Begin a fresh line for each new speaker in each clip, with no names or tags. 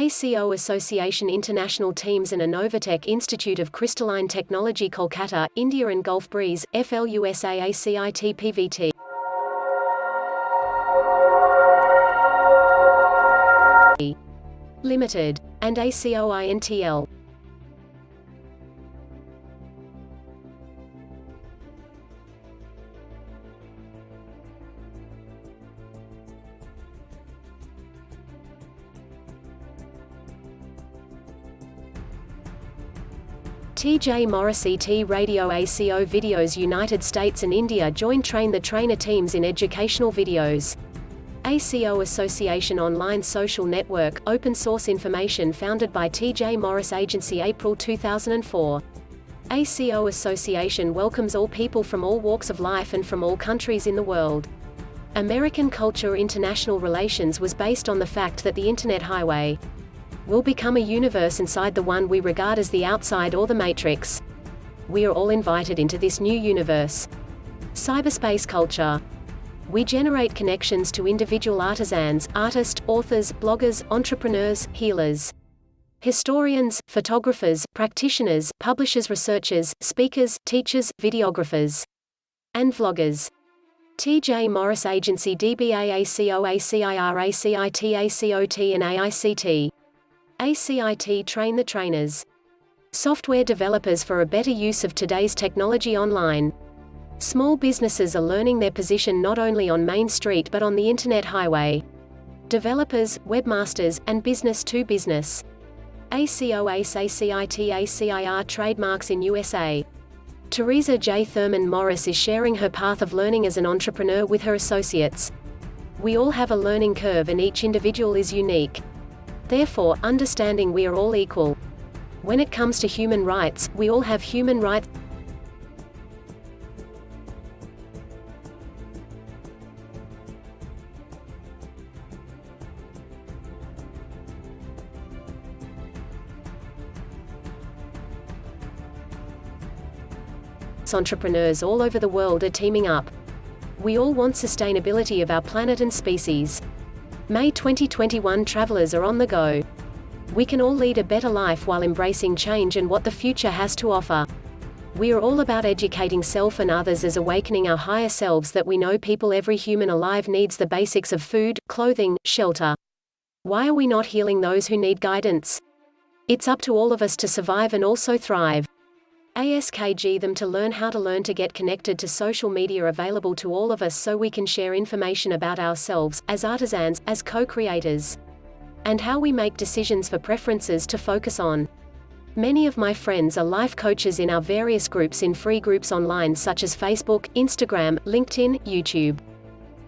ACO Association International Teams and Innovatech Institute of Crystalline Technology Kolkata, India and Gulf Breeze, FLUSA ACIT-PVT. Limited, and ACOINTL. TJ Morris Try Radio ACO Videos United States and India join Train the Trainer teams in educational videos. ACO Association Online Social Network, open source information founded by TJ Morris Agency April 2004. ACO Association welcomes all people from all walks of life and from all countries in the world. American Culture International Relations was based on the fact that the Internet Highway will become a universe inside the one we regard as the outside or the matrix. We are all invited into this new universe. Cyberspace culture. We generate connections to individual artisans, artists, authors, bloggers, entrepreneurs, healers, historians, photographers, practitioners, publishers, researchers, speakers, teachers, videographers, and vloggers. TJ Morris Agency DBA ACO ACIR ACIT ACOT and AICT. ACIT Train the Trainers. Software developers for a better use of today's technology online. Small businesses are learning their position not only on Main Street but on the Internet Highway. Developers, webmasters, and business-to-business. ACO ACIT-ACIR trademarks in USA. Theresa J Morris is sharing her path of learning as an entrepreneur with her associates. We all have a learning curve and each individual is unique. Therefore, understanding we are all equal. When it comes to human rights, we all have human rights. Entrepreneurs all over the world are teaming up. We all want sustainability of our planet and species. May 2021 travelers are on the go. We can all lead a better life while embracing change and what the future has to offer. We are all about educating self and others as awakening our higher selves that we know people every human alive needs the basics of food, clothing, shelter. Why are we not healing those who need guidance? It's up to all of us to survive and also thrive. Ask them to learn how to learn to get connected to social media available to all of us so we can share information about ourselves, as artisans, as co-creators. And how we make decisions for preferences to focus on. Many of my friends are life coaches in our various groups in free groups online such as Facebook, Instagram, LinkedIn, YouTube.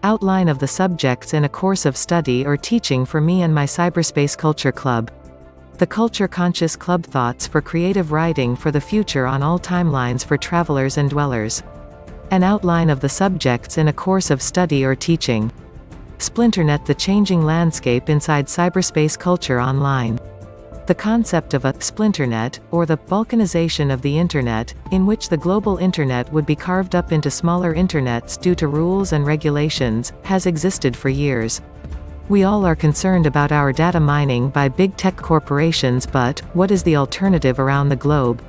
Outline of the subjects in a course of study or teaching for me and my Cyberspace Culture Club. The Culture Conscious Club Thoughts for Creative Writing for the Future on all timelines for travelers and dwellers. An outline of the subjects in a course of study or teaching. Splinternet, the changing landscape inside cyberspace culture online. The concept of a splinternet, or the balkanization of the Internet, in which the global Internet would be carved up into smaller internets due to rules and regulations, has existed for years. We all are concerned about our data mining by big tech corporations, but what is the alternative around the globe?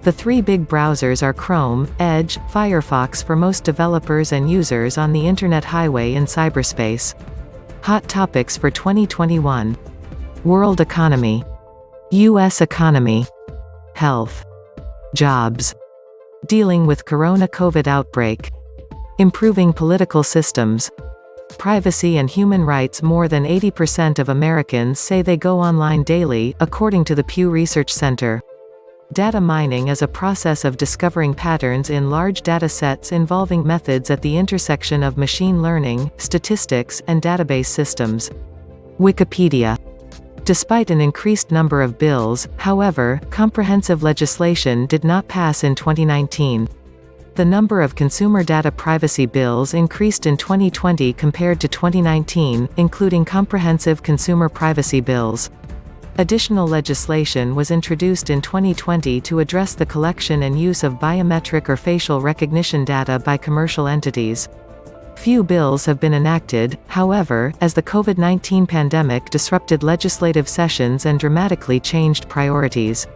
The three big browsers are Chrome, Edge, Firefox for most developers and users on the Internet Highway in cyberspace. Hot topics for 2021. World economy. U.S. economy. Health. Jobs. Dealing with Corona COVID outbreak. Improving political systems. Privacy and human rights. More than 80% of Americans say they go online daily, according to the Pew Research Center. Data mining is a process of discovering patterns in large data sets involving methods at the intersection of machine learning, statistics, and database systems. Wikipedia. Despite an increased number of bills, however, comprehensive legislation did not pass in 2019. The number of consumer data privacy bills increased in 2020 compared to 2019, including comprehensive consumer privacy bills. Additional legislation was introduced in 2020 to address the collection and use of biometric or facial recognition data by commercial entities. Few bills have been enacted, however, as the COVID-19 pandemic disrupted legislative sessions and dramatically changed priorities.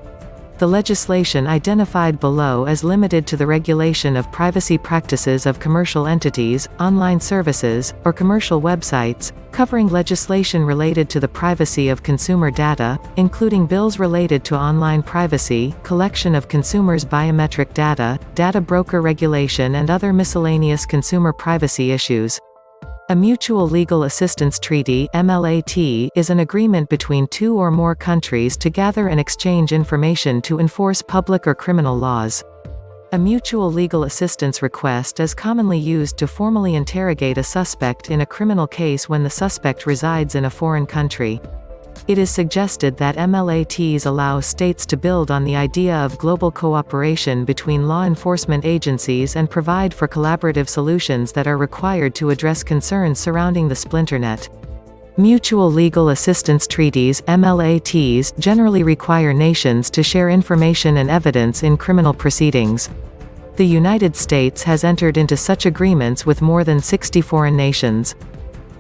The legislation identified below is limited to the regulation of privacy practices of commercial entities, online services, or commercial websites, covering legislation related to the privacy of consumer data, including bills related to online privacy, collection of consumers' biometric data, data broker regulation and other miscellaneous consumer privacy issues. A Mutual Legal Assistance Treaty (MLAT) is an agreement between two or more countries to gather and exchange information to enforce public or criminal laws. A mutual legal assistance request is commonly used to formally interrogate a suspect in a criminal case when the suspect resides in a foreign country. It is suggested that MLATs allow states to build on the idea of global cooperation between law enforcement agencies and provide for collaborative solutions that are required to address concerns surrounding the splinternet. Mutual Legal Assistance Treaties (MLATs) generally require nations to share information and evidence in criminal proceedings. The United States has entered into such agreements with more than 60 foreign nations.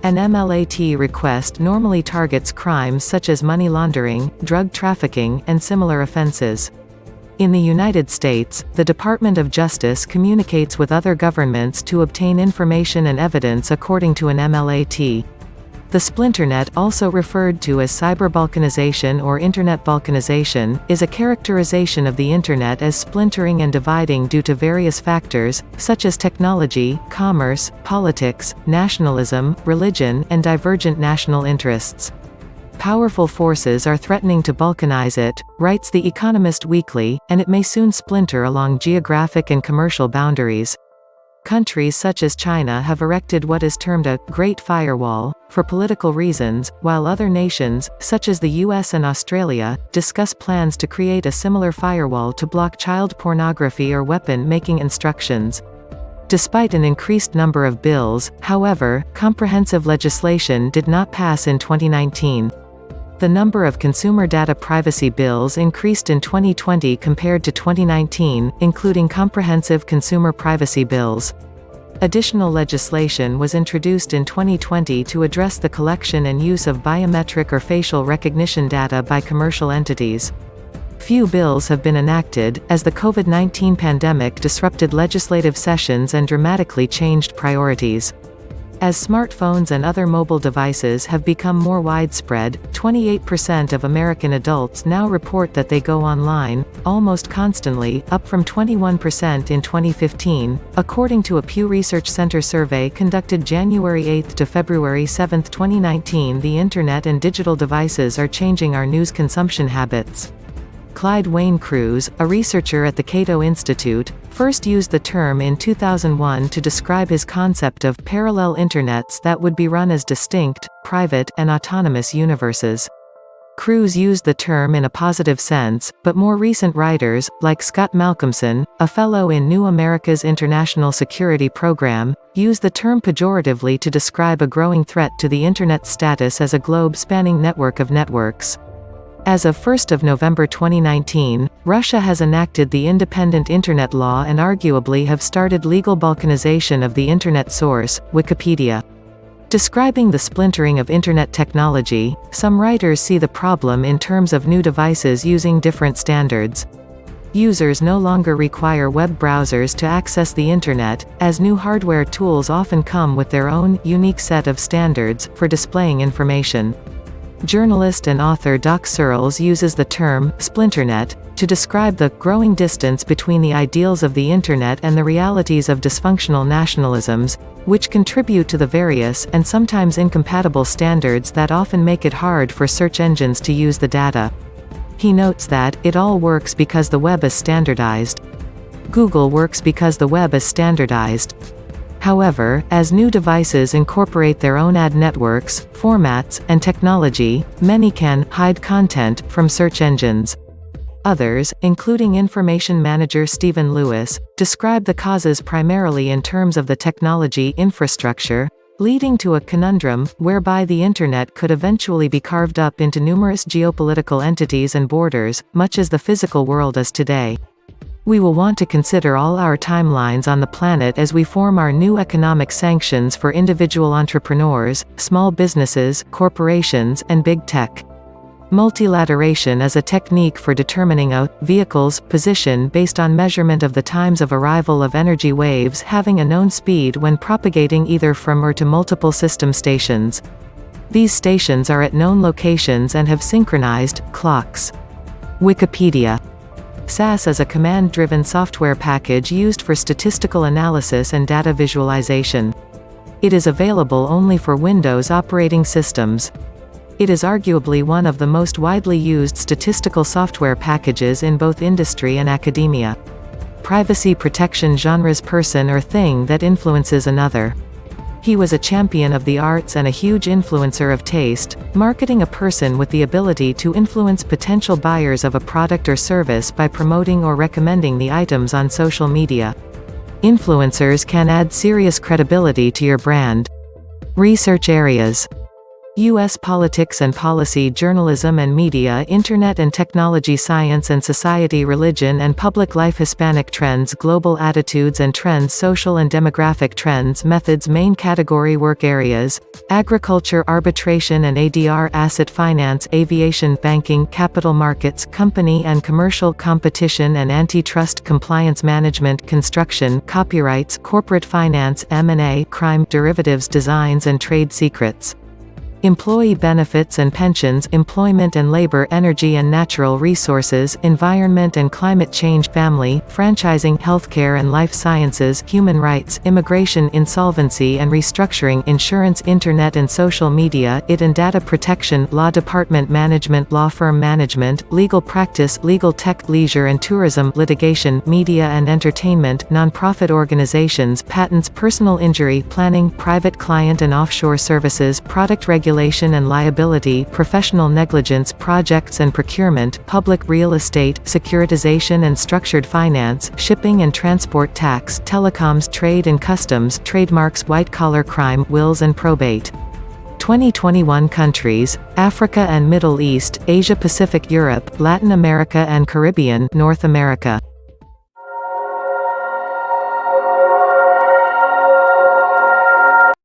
An MLAT request normally targets crimes such as money laundering, drug trafficking, and similar offenses. In the United States, the Department of Justice communicates with other governments to obtain information and evidence according to an MLAT. The splinternet, also referred to as cyber-balkanization or Internet balkanization, is a characterization of the Internet as splintering and dividing due to various factors, such as technology, commerce, politics, nationalism, religion, and divergent national interests. Powerful forces are threatening to balkanize it, writes The Economist Weekly, and it may soon splinter along geographic and commercial boundaries. Countries such as China have erected what is termed a Great Firewall for political reasons, while other nations, such as the US and Australia, discuss plans to create a similar firewall to block child pornography or weapon-making instructions. Despite an increased number of bills, however, comprehensive legislation did not pass in 2019. The number of consumer data privacy bills increased in 2020 compared to 2019, including comprehensive consumer privacy bills. Additional legislation was introduced in 2020 to address the collection and use of biometric or facial recognition data by commercial entities. Few bills have been enacted, as the COVID-19 pandemic disrupted legislative sessions and dramatically changed priorities. As smartphones and other mobile devices have become more widespread, 28% of American adults now report that they go online, almost constantly, up from 21% in 2015, according to a Pew Research Center survey conducted January 8 to February 7, 2019. The Internet and digital devices are changing our news consumption habits. Clyde Wayne Cruz, a researcher at the Cato Institute, first used the term in 2001 to describe his concept of parallel internets that would be run as distinct, private, and autonomous universes. Cruz used the term in a positive sense, but more recent writers, like Scott Malcolmson, a fellow in New America's International Security Program, use the term pejoratively to describe a growing threat to the Internet's status as a globe-spanning network of networks. As of 1 November 2019, Russia has enacted the Independent Internet Law and arguably have started legal balkanization of the Internet source, Wikipedia. Describing the splintering of Internet technology, some writers see the problem in terms of new devices using different standards. Users no longer require web browsers to access the Internet, as new hardware tools often come with their own, unique set of standards for displaying information. Journalist and author Doc Searles uses the term splinternet to describe the growing distance between the ideals of the Internet and the realities of dysfunctional nationalisms, which contribute to the various and sometimes incompatible standards that often make it hard for search engines to use the data. He notes that it all works because the web is standardized. Google works because the web is standardized. However, as new devices incorporate their own ad networks, formats, and technology, many can hide content from search engines. Others, including information manager Stephen Lewis, describe the causes primarily in terms of the technology infrastructure, leading to a conundrum whereby the Internet could eventually be carved up into numerous geopolitical entities and borders, much as the physical world is today. We will want to consider all our timelines on the planet as we form our new economic sanctions for individual entrepreneurs, small businesses, corporations, and big tech. Multilateration is a technique for determining a vehicle's position based on measurement of the times of arrival of energy waves having a known speed when propagating either from or to multiple system stations. These stations are at known locations and have synchronized clocks. Wikipedia. SAS is a command-driven software package used for statistical analysis and data visualization. It is available only for Windows operating systems. It is arguably one of the most widely used statistical software packages in both industry and academia. Privacy protection genres person or thing that influences another. He was a champion of the arts and a huge influencer of taste, marketing a person with the ability to influence potential buyers of a product or service by promoting or recommending the items on social media. Influencers can add serious credibility to your brand. Research areas: U.S. politics and policy, journalism and media, internet and technology, science and society, religion and public life, Hispanic trends, global attitudes and trends, social and demographic trends, methods. Main category work areas: agriculture, arbitration and ADR, asset finance, aviation, banking, capital markets, company and commercial, competition and antitrust, compliance management, construction, copyrights, corporate finance, M&A, crime, derivatives, designs and trade secrets. Employee benefits and pensions, employment and labor, energy and natural resources, environment and climate change, family, franchising, healthcare and life sciences, human rights, immigration, insolvency and restructuring, insurance, internet and social media, IT and data protection, law department management, law firm management, legal practice, legal tech, leisure and tourism, litigation, media and entertainment, nonprofit organizations, patents, personal injury planning, private client and offshore services, product regulation and liability, professional negligence, projects and procurement, public real estate, securitization and structured finance, shipping and transport, tax, telecoms, trade and customs, trademarks, white-collar crime, wills and probate. 2021 countries: Africa and Middle East, Asia Pacific, Europe, Latin America and Caribbean, North America.